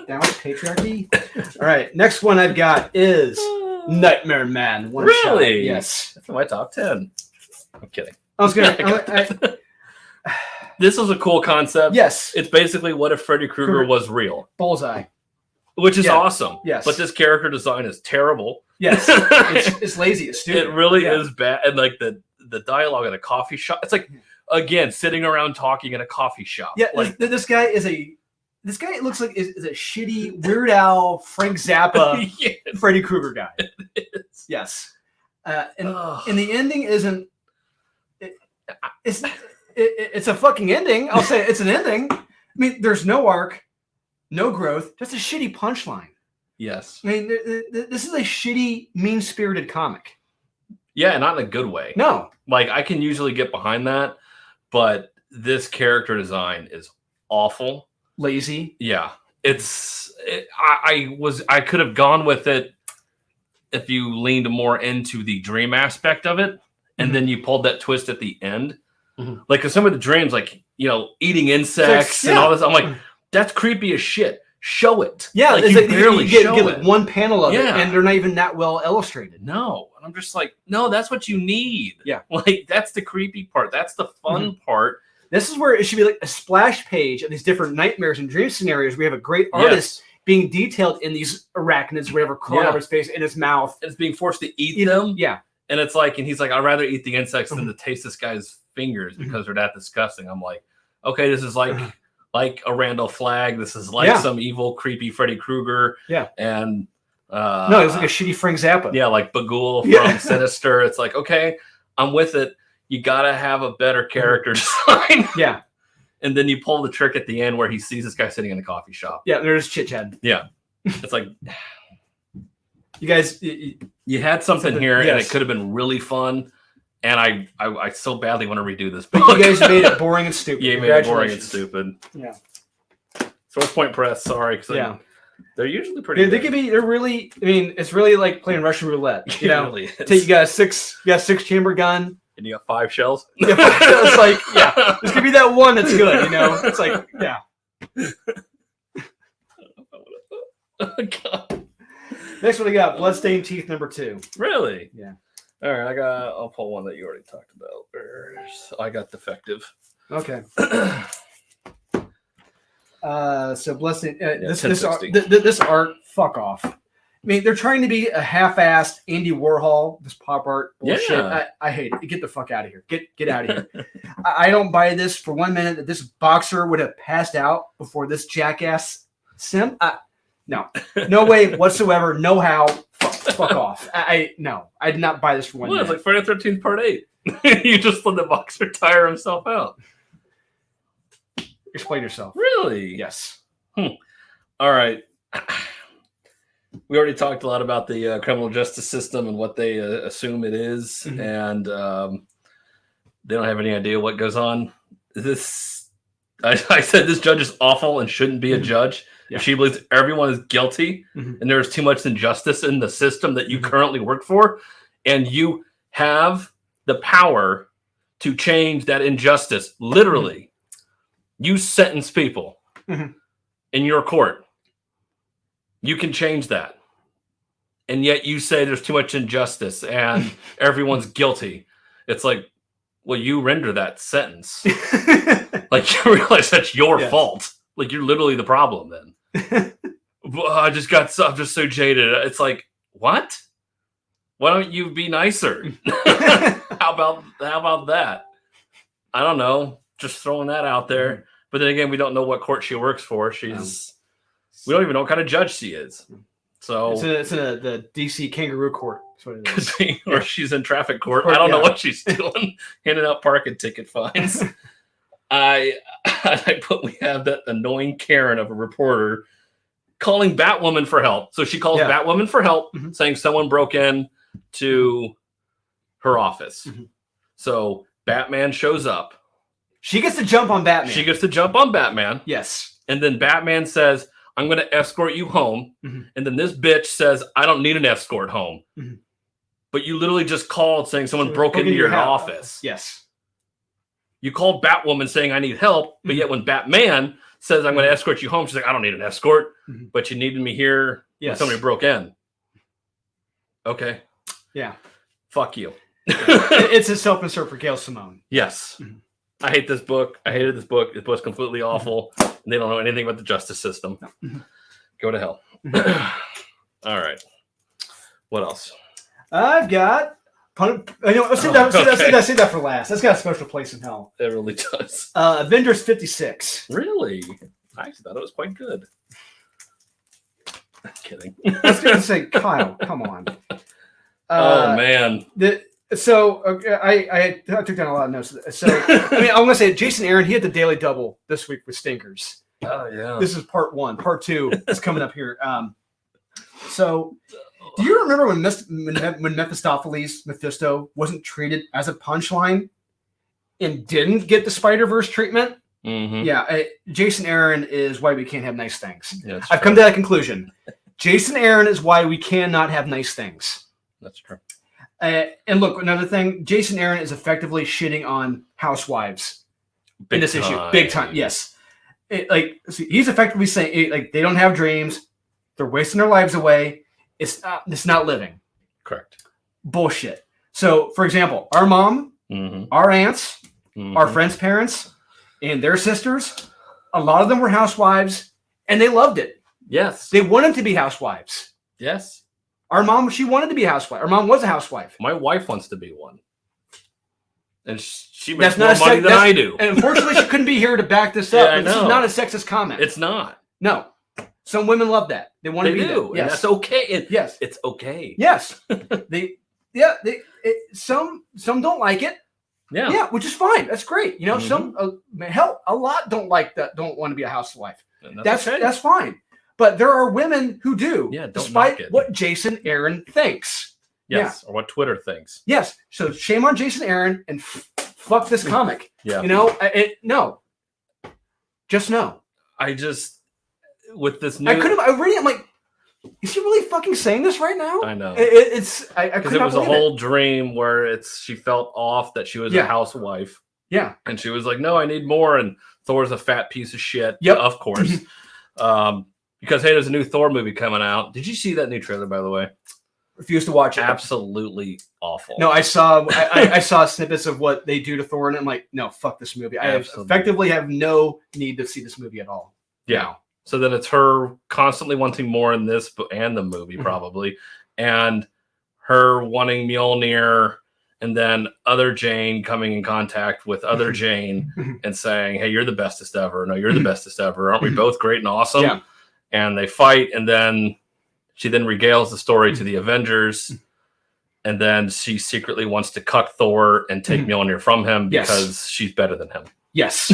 Down with patriarchy. All right. Next one I've got is Nightmare Man. One Really? shot. Yes. That's in my top 10. I'm kidding. I was going to... This is a cool concept. Yes. It's basically what if Freddy Krueger was real. Bullseye. Which is awesome. Yes. But this character design is terrible. Yes. It's lazy. It's stupid. It really is bad. And like the dialogue in a coffee shop. It's like, again, sitting around talking in a coffee shop. Yeah. Like, this guy looks like is a shitty Weird Al, Frank Zappa, Freddy Krueger guy. Yes. And the ending isn't... It's a fucking ending. I'll say it's an ending. I mean, there's no arc, no growth, just a shitty punchline. Yes. I mean, this is a shitty, mean-spirited comic. Yeah, not in a good way. No. Like, I can usually get behind that, but this character design is awful. Lazy. Yeah. I could have gone with it if you leaned more into the dream aspect of it, and then you pulled that twist at the end. Like, cause some of the dreams, like, eating insects and all this, I'm like, that's creepy as shit. Show it. Yeah, like, you barely get like one panel of it, and they're not even that well illustrated. No, and I'm just like, no, that's what you need. Yeah, like that's the creepy part. That's the fun part. This is where it should be like a splash page of these different nightmares and dream scenarios. We have a great artist being detailed in these arachnids, whatever, crawling over his face, in his mouth. It's being forced to eat them. Yeah, and it's like, and he's like, I'd rather eat the insects than to taste this guy's fingers because they're that disgusting. I'm like, okay, this is like a Randall Flagg. This is like some evil, creepy Freddy Krueger. Yeah. And no, it was like a shitty Frank Zappa. Yeah, like Bagul from Sinister. It's like, okay, I'm with it. You gotta have a better character design. Yeah. And then you pull the trick at the end where he sees this guy sitting in the coffee shop. Yeah, there's chit chat. Yeah. It's like, you guys, you had something here, and it could have been really fun. And I so badly want to redo this book. You guys made it boring and stupid. Yeah, you made it boring and stupid. Yeah. Source Point Press, sorry. They're usually pretty good. They can be, they're really, I mean, it's really like playing Russian roulette. You know? Really is. You got a six chamber gun. And you got 5 shells. Yeah, it's like, there's gonna be that one that's good, It's like, Oh, God. Next one we got Bloodstained Teeth #2. Really? Yeah. All right, I'll pull one that you already talked about. I got Defective. Okay. So Bloodstained. This art, fuck off. I mean, they're trying to be a half-assed Andy Warhol, this pop art bullshit. Yeah. I hate it. Get the fuck out of here. Get out of here. I don't buy this for 1 minute that this boxer would have passed out before this jackass simp. No way whatsoever. No how. Fuck off. No. I did not buy this for 1 minute. It's like Friday the 13th Part 8. You just let the boxer tire himself out. Explain yourself. Really? Yes. All right. We already talked a lot about the criminal justice system and what they assume it is, and they don't have any idea what goes on. I said this judge is awful and shouldn't be a judge. Yeah. If she believes everyone is guilty and there's too much injustice in the system that you currently work for, and you have the power to change that injustice, literally, you sentence people in your court. You can change that. And yet you say there's too much injustice and everyone's guilty. It's like, well, you render that sentence. Like, you realize that's your fault. Like, you're literally the problem then. I'm just so jaded. It's like, what? Why don't you be nicer? How about that? I don't know. Just throwing that out there. But then again, we don't know what court she works for. She's We don't even know what kind of judge she is. So it's in the DC kangaroo court. That's what it is. Or she's in traffic court. I don't know what she's doing, handing out parking ticket fines. We have that annoying Karen of a reporter calling Batwoman for help. So she calls Batwoman for help, saying someone broke in to her office. So Batman shows up. She gets to jump on Batman. Yes. And then Batman says, I'm going to escort you home. And then this bitch says, I don't need an escort home. But you literally just called saying someone broke into your office. Yes. You called Batwoman saying, I need help. But yet when Batman says, I'm going to escort you home, she's like, I don't need an escort. But you needed me here when somebody broke in. Okay. Yeah. Fuck you. It's a self-insert for Gail Simone. Yes. I hate this book. I hated this book. This book's completely awful. And they don't know anything about the justice system. Go to hell. All right. What else? I've got... Let's save that for last. That's got a special place in hell. It really does. Avengers 56. Really? I actually thought it was quite good. I'm kidding. I was going to say, Kyle, come on. Oh, man. I took down a lot of notes. So, I'm going to say, Jason Aaron, he had the daily double this week with Stinkers. Oh, yeah. This is part 1. Part 2 is coming up here. So, do you remember when Mephistopheles, Mephisto, wasn't treated as a punchline and didn't get the Spider-Verse treatment? Yeah, Jason Aaron is why we can't have nice things. Yeah, I've come to that conclusion. Jason Aaron is why we cannot have nice things. That's true. And look, another thing, Jason Aaron is effectively shitting on housewives in this issue. Big time, yes. He's effectively saying, they don't have dreams. They're wasting their lives away. It's not living. Correct. Bullshit. So, for example, our mom, our aunts, our friends' parents, and their sisters, a lot of them were housewives, and they loved it. Yes. They wanted to be housewives. Yes. Our mom, she wanted to be a housewife. Our mom was a housewife. My wife wants to be one. And she makes more money than I do. And unfortunately, she couldn't be here to back this up. This is not a sexist comment. It's not. No. Some women love that. They want to be do. Yes. And that's okay. Yes. It's okay. Yes. Some don't like it. Yeah. Yeah, which is fine. That's great. Some a lot don't like that. Don't want to be a housewife. That's fine. But there are women who do. Yeah. Despite what Jason Aaron thinks. Yes. Yeah. Or what Twitter thinks. Yes. So shame on Jason Aaron and fuck this comic. Yeah. No. Just no. With this new. I read it. I'm like, is he really fucking saying this right now? I know. Because it was a whole dream where she felt off that she was a housewife. Yeah. And she was like, no, I need more. And Thor's a fat piece of shit. Yep. Of course. Because, hey, there's a new Thor movie coming out. Did you see that new trailer, by the way? Refuse to watch it. Absolutely awful. No, I saw I saw snippets of what they do to Thor, and I'm like, no, fuck this movie. I effectively have no need to see this movie at all. Yeah. No. So then it's her constantly wanting more in this and the movie, probably. And her wanting Mjolnir, and then other Jane coming in contact with other Jane and saying, hey, you're the bestest ever. No, you're the bestest ever. Aren't we both great and awesome? Yeah. And they fight, and then she then regales the story to the Avengers. And then she secretly wants to cuck Thor and take Mjolnir from him because she's better than him. Yes.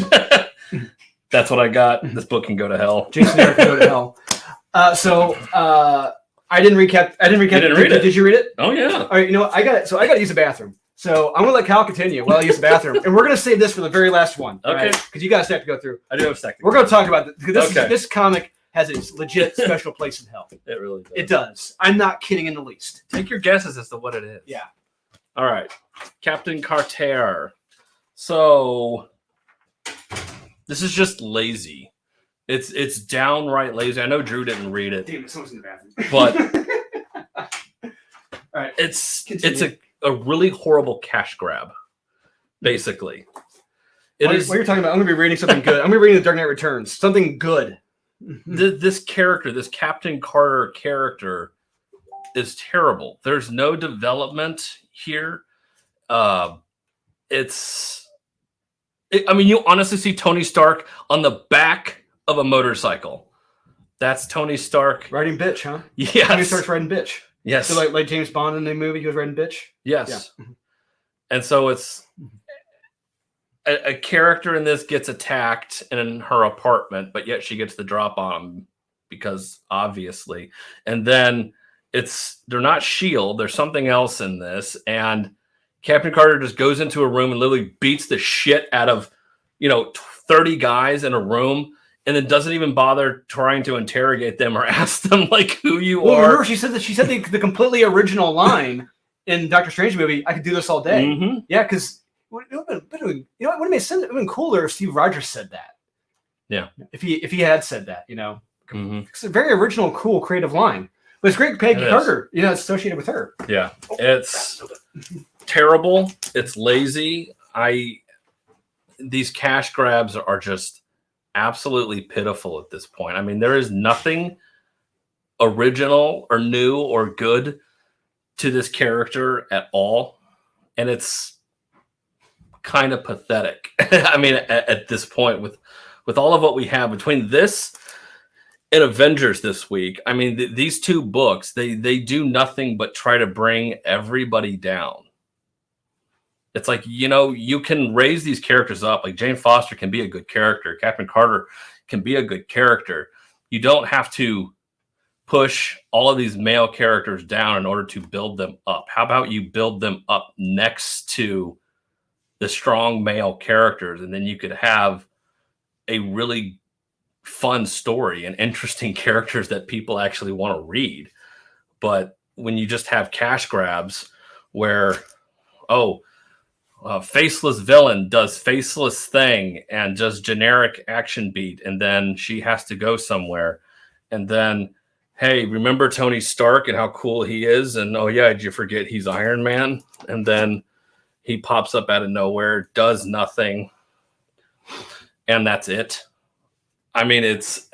That's what I got. This book can go to hell. Jason Aaron can go to hell. I didn't recap. You didn't read it? Did you read it? Oh, yeah. All right, I got it. So I got to use the bathroom. So I'm going to let Kyle continue while I use the bathroom. And we're going to save this for the very last one. Okay. Because you guys have to go through. I do have a second. We're going to talk about this. This comic has its legit special place in hell. It really does. It does. I'm not kidding in the least. Take your guesses as to what it is. Yeah. All right. Captain Carter. So this is just lazy. It's downright lazy. I know Drew didn't read it. Damn it, someone's in the bathroom. But all right. It's a really horrible cash grab, basically. What you're talking about, I'm going to be reading something good. I'm going to be reading The Dark Knight Returns. Something good. This character, this Captain Carter character, is terrible. There's no development here. I mean, you honestly see Tony Stark on the back of a motorcycle. That's Tony Stark. Writing bitch, huh? Yes. Tony Stark's writing bitch. Yes. So like James Bond in the movie, he was writing bitch? Yes. Yeah. And so it's a character in this gets attacked in her apartment, but yet she gets the drop on him because obviously. And then they're not S.H.I.E.L.D., there's something else in this. And Captain Carter just goes into a room and literally beats the shit out of, 30 guys in a room, and then doesn't even bother trying to interrogate them or ask them like who you are. Remember, she said the completely original line in Doctor Strange movie, I could do this all day. Mm-hmm. Yeah, because it would have made sense. It would have been cooler if Steve Rogers said that. Yeah. If he had said that, Mm-hmm. It's a very original, cool, creative line. But it's great Peggy Carter, it's associated with her. Yeah. It's terrible. It's lazy. These cash grabs are just absolutely pitiful at this point. I mean, there is nothing original or new or good to this character at all. And it's kind of pathetic. I mean, at this point, with all of what we have between this and Avengers this week, I mean, these two books, they do nothing but try to bring everybody down. It's like, you can raise these characters up. Like Jane Foster can be a good character. Captain Carter can be a good character. You don't have to push all of these male characters down in order to build them up. How about you build them up next to the strong male characters, and then you could have a really fun story and interesting characters that people actually want to read. But when you just have cash grabs where, faceless villain does faceless thing and just generic action beat, and then she has to go somewhere, and then, hey, remember Tony Stark and how cool he is? And oh yeah, did you forget he's Iron Man? And then he pops up out of nowhere, does nothing, and that's it. I mean, it's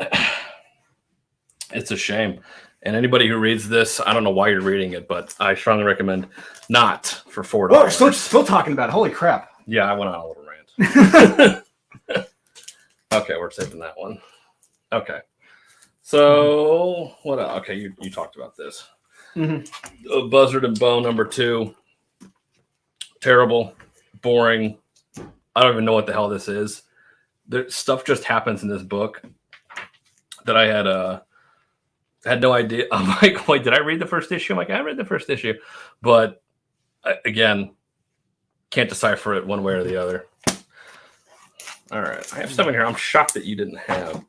a shame. And anybody who reads this, I don't know why you're reading it, but I strongly recommend not for $4. Oh, we're still talking about it. Holy crap. Yeah, I went on a little rant. Okay, we're saving that one. Okay. So, what else? Okay, you talked about this. Mm-hmm. Buzzard and Bone #2. Terrible. Boring. I don't even know what the hell this is. Stuff just happens in this book that I had no idea. I'm like, wait, did I read the first issue? I'm like, I read the first issue. But, again, can't decipher it one way or the other. All right. I have something here I'm shocked that you didn't have.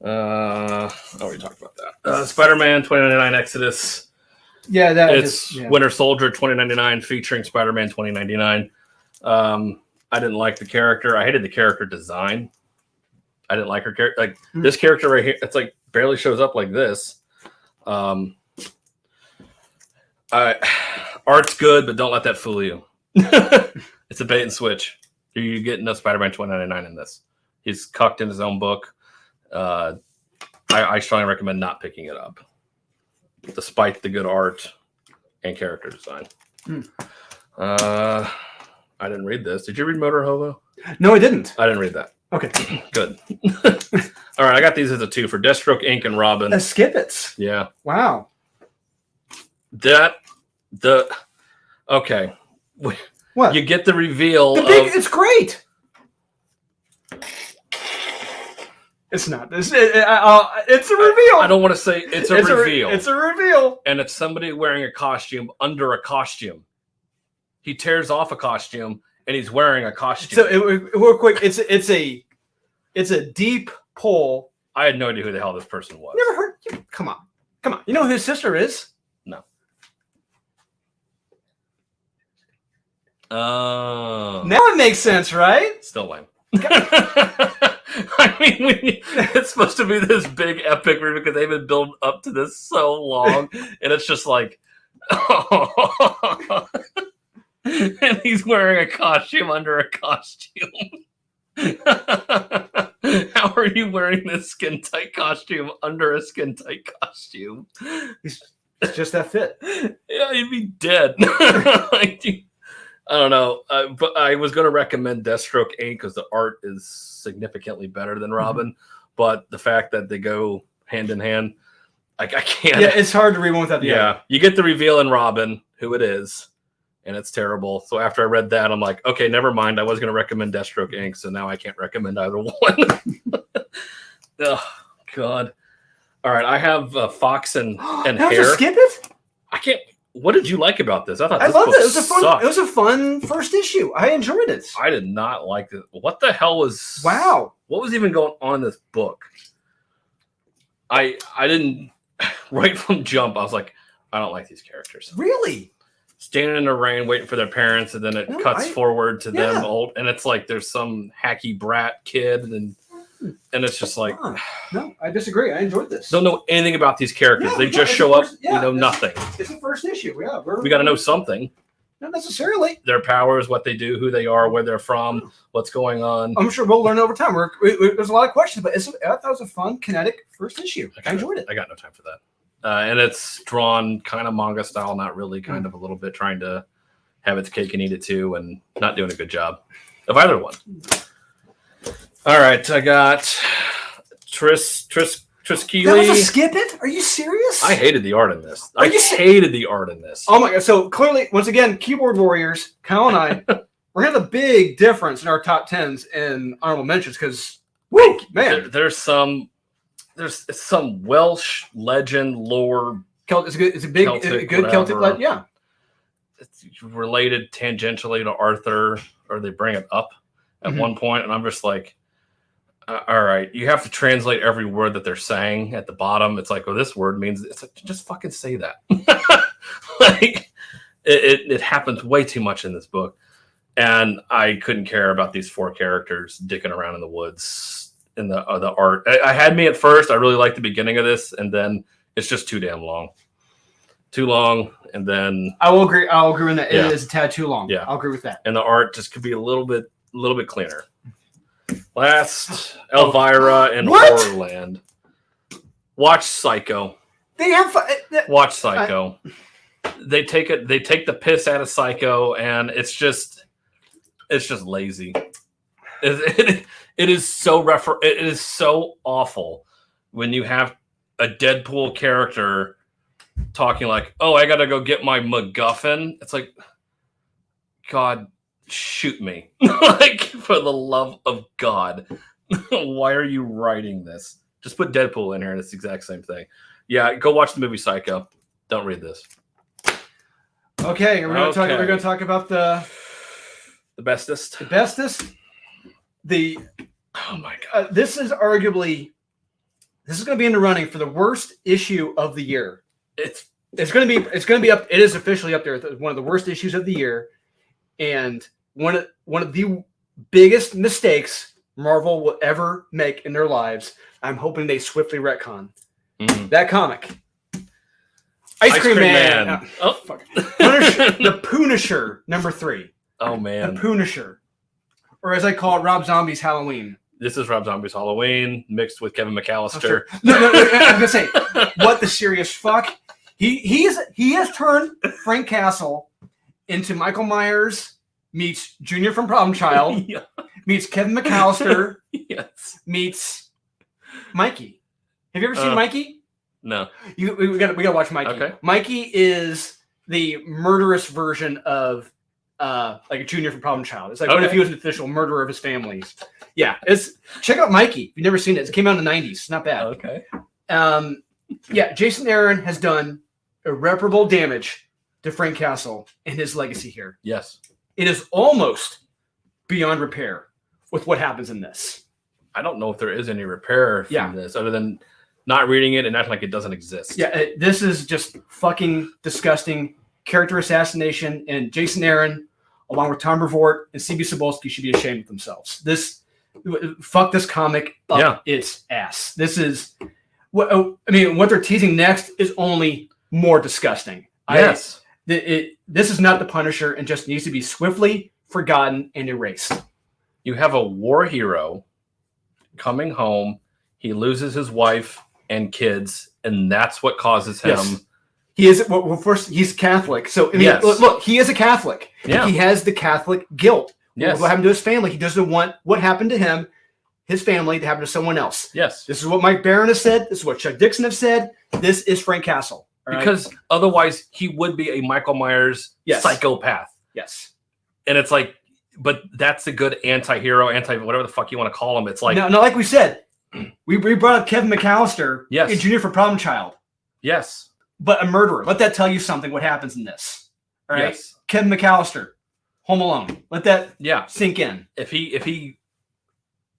We talked about that. Spider-Man 2099 Exodus. Yeah, it's Winter Soldier 2099 featuring Spider-Man 2099. I didn't like the character. I hated the character design. I didn't like her character. Like this character right here, it's like barely shows up like this. Art's good, but don't let that fool you. It's a bait and switch. You get no Spider-Man 2099 in this. He's cucked in his own book. I strongly recommend not picking it up, despite the good art and character design. I didn't read this. Did you read Motor Hobo? No, I didn't. I didn't read that. Okay. Good. All right, I got these as a 2 for Deathstroke, Inc. and Robin. Skip it. Yeah. Wow. Okay. What? You get the reveal it's great. It's not. It's a reveal. I don't want to say it's a reveal. It's a reveal. And it's somebody wearing a costume under a costume. He tears off a costume and he's wearing a costume. So real quick, it's a deep pull. I had no idea who the hell this person was. Never heard. Come on. You know who his sister is? No. Oh. Now it makes sense, right? Still lame. I mean, it's supposed to be this big epic because they've been building up to this so long, and it's just like, and he's wearing a costume under a costume. How are you wearing this skin tight costume under a skin tight costume? It's just that fit. Yeah, you'd be dead. I don't know, but I was going to recommend Deathstroke Inc. because the art is significantly better than Robin. But the fact that they go hand in hand. I can't. Yeah, it's hard to read one without the other. You get the reveal in Robin who it is, and it's terrible. So after I read that, I'm like, okay, never mind. I was going to recommend Deathstroke Inc., so now I can't recommend either one. Oh, God. All right, I have Fox and Hair. Skip it? I can't. What did you like about this? I thought I this loved book it. It was a sucked. fun first issue. I enjoyed it. I did not like it. What the hell was? Wow. What was even going on in this book? I didn't. Right from jump, I was like, I don't like these characters. Really? Standing in the rain, waiting for their parents, and then it cuts forward to them old, and it's like there's some hacky brat kid, and it's just like, no, I disagree. I enjoyed this. Don't know anything about these characters. They just show up. We know nothing. It's the first issue. Yeah, we got to know something. Not necessarily. Their powers, what they do, who they are, where they're from, what's going on. I'm sure we'll learn over time. There's a lot of questions, but I thought it was a fun, kinetic first issue. I enjoyed it. I got no time for that. And it's drawn kind of manga style, not really, kind of a little bit trying to have its cake and eat it too, and not doing a good job of either one. All right, I got Triskeli. That was a skip it? Are you serious? I hated the art in this. I hated the art in this. Oh my God. So clearly, once again, keyboard warriors, Kyle and I, we're going to have a big difference in our top 10s and honorable mentions because, man. There's some Welsh legend lore. It's a good Celtic legend. Yeah. It's related tangentially to Arthur, or they bring it up at one point, and I'm just like, all right, you have to translate every word that they're saying at the bottom. It's like, well, this word means, it's like, just fucking say that. Like, it happens way too much in this book, and I couldn't care about these 4 characters dicking around in the woods in the art. I had me at first. I really liked the beginning of this, and then it's just too damn long. Too long, and then I will agree. I'll agree with that. It is a tad too long. Yeah, I'll agree with that. And the art just could be a little bit cleaner. Last, Elvira and Horrorland. Watch Psycho. They have watch Psycho. They take the piss out of Psycho, and it's just lazy. It is so awful when you have a Deadpool character talking like, "Oh, I gotta go get my MacGuffin." It's like, God, shoot me. Like, for the love of God. Why are you writing this? Just put Deadpool in here and it's the exact same thing. Yeah, go watch the movie Psycho. Don't read this. Okay, we're gonna talk about the bestest. The bestest. Oh my God. This is gonna be in the running for the worst issue of the year. It's gonna be up. It is officially up there as one of the worst issues of the year, and one of the biggest mistakes Marvel will ever make in their lives. I'm hoping they swiftly retcon that comic. Ice Cream Man. Fuck. The Punisher #3. Oh man, the Punisher, or as I call it, Rob Zombie's Halloween. This is Rob Zombie's Halloween mixed with Kevin McAllister. No, I'm gonna say, what the serious fuck? He has turned Frank Castle into Michael Myers meets Junior from Problem Child, meets Kevin McAllister, meets Mikey. Have you ever seen Mikey? No. We gotta watch Mikey. Okay. Mikey is the murderous version of like a Junior from Problem Child. It's like what if he was an official murderer of his family? Yeah, check out Mikey. If you've never seen it, it came out in the 90s. It's not bad. Okay. Jason Aaron has done irreparable damage to Frank Castle and his legacy here. Yes. It is almost beyond repair with what happens in this. I don't know if there is any repair from this other than not reading it and acting like it doesn't exist. Yeah, this is just fucking disgusting character assassination, and Jason Aaron, along with Tom Brevoort and C.B. Cebulski, should be ashamed of themselves. Fuck this comic up its ass. This is what they're teasing next is only more disgusting. Yes. This is not the Punisher and just needs to be swiftly forgotten and erased. You have a war hero coming home. He loses his wife and kids, and that's what causes him. Yes. He is first. He's Catholic, so look, he is a Catholic. Yeah. He has the Catholic guilt. Yes. What happened to his family? He doesn't want what happened to him his family to happen to someone else. Yes. This is what Mike Barron has said. This is what Chuck Dixon have said. This is Frank Castle. Because otherwise he would be a Michael Myers psychopath. Yes. And it's like, but that's a good anti-hero, whatever the fuck you want to call him. It's like, no, like we said, we brought up Kevin McAllister, yes, Junior for Problem Child. Yes. But a murderer. Let that tell you something. What happens in this? All right. Yes. Kevin McAllister, Home Alone. Let that sink in. If he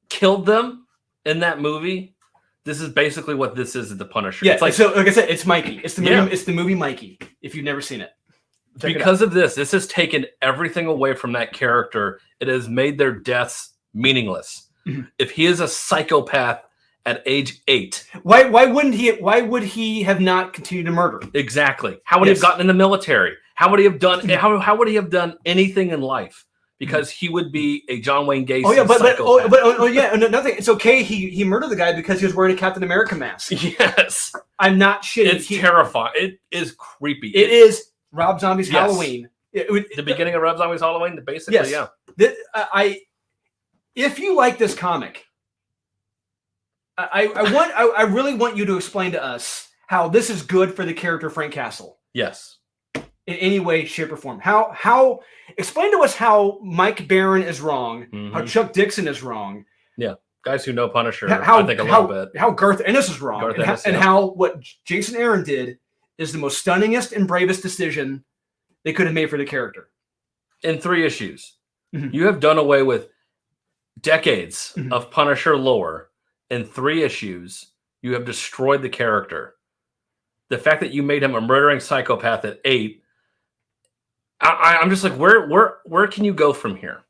killed them in that movie, this is basically what this is at The Punisher. Yeah, it's like, so like I said, it's Mikey. It's the movie. It's the movie Mikey. If you've never seen it, because of this has taken everything away from that character. It has made their deaths meaningless. Mm-hmm. If he is a psychopath at age 8, why wouldn't he? Why would he have not continued to murder? Exactly. How would he have gotten in the military? How would he have done? How would he have done anything in life? Because he would be a John Wayne Gacy. Nothing. It's okay. He murdered the guy because he was wearing a Captain America mask. Yes, I'm not shitting. It's terrifying. It is creepy. It is Rob Zombie's Halloween. The beginning of Rob Zombie's Halloween. Basically, if you like this comic, I really want you to explain to us how this is good for the character Frank Castle. Yes. In any way, shape, or form. How explain to us how Mike Barron is wrong, how Chuck Dixon is wrong. Yeah, guys who know Punisher, I think a little bit. How Garth Ennis is wrong, and how what Jason Aaron did is the most stunningest and bravest decision they could have made for the character. In 3 issues, you have done away with decades of Punisher lore. In 3 issues, you have destroyed the character. The fact that you made him a murdering psychopath at 8. I'm just like, where can you go from here?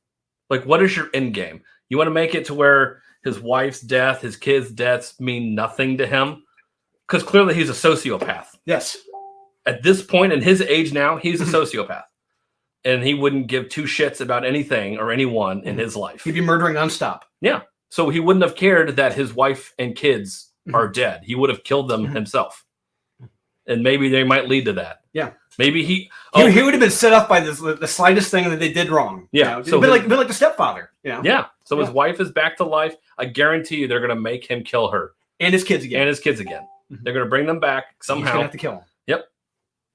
Like, what is your end game? You want to make it to where his wife's death, his kids' deaths mean nothing to him? Because clearly he's a sociopath. Yes. At this point in his age now, he's a sociopath. And he wouldn't give 2 shits about anything or anyone in his life. He'd be murdering nonstop. Yeah. So he wouldn't have cared that his wife and kids are dead. He would have killed them himself. And maybe they might lead to that. Yeah. Maybe he would have been set off by the slightest thing that they did wrong. Yeah. So been like the stepfather. Yeah. So his wife is back to life. I guarantee you they're going to make him kill her. And his kids again. They're going to bring them back somehow. He's going to have to kill him. Yep.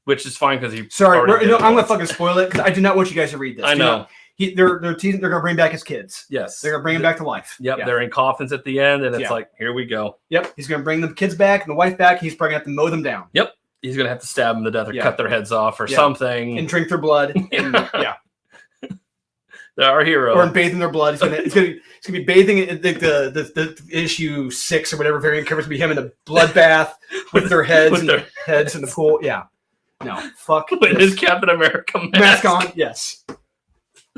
Which is fine because he. Sorry. I'm going to fucking spoil it because I do not want you guys to read this. I know. They're teasing. They're going to bring back his kids. Yes. They're going to bring him back to life. Yep. Yeah. They're in coffins at the end, and it's like, here we go. Yep. He's going to bring the kids back and the wife back. He's probably going to have to mow them down. Yep. He's going to have to stab them to death or cut their heads off or something. And drink their blood. And, They're our hero. Or bathe in their blood. He's going to be bathing in the issue 6 or whatever variant covers be him in a bloodbath with their heads heads in the pool. Yeah. No. Fuck. With his Captain America mask on. Yes.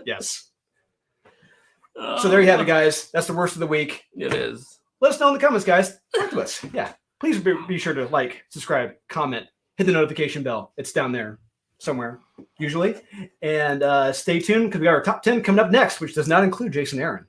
Yes. So there you have it, guys. That's the worst of the week. It is. Let us know in the comments, guys. Talk to us. Yeah. Please be sure to like, subscribe, comment, hit the notification bell. It's down there somewhere, usually. And stay tuned because we got our top 10 coming up next, which does not include Jason Aaron.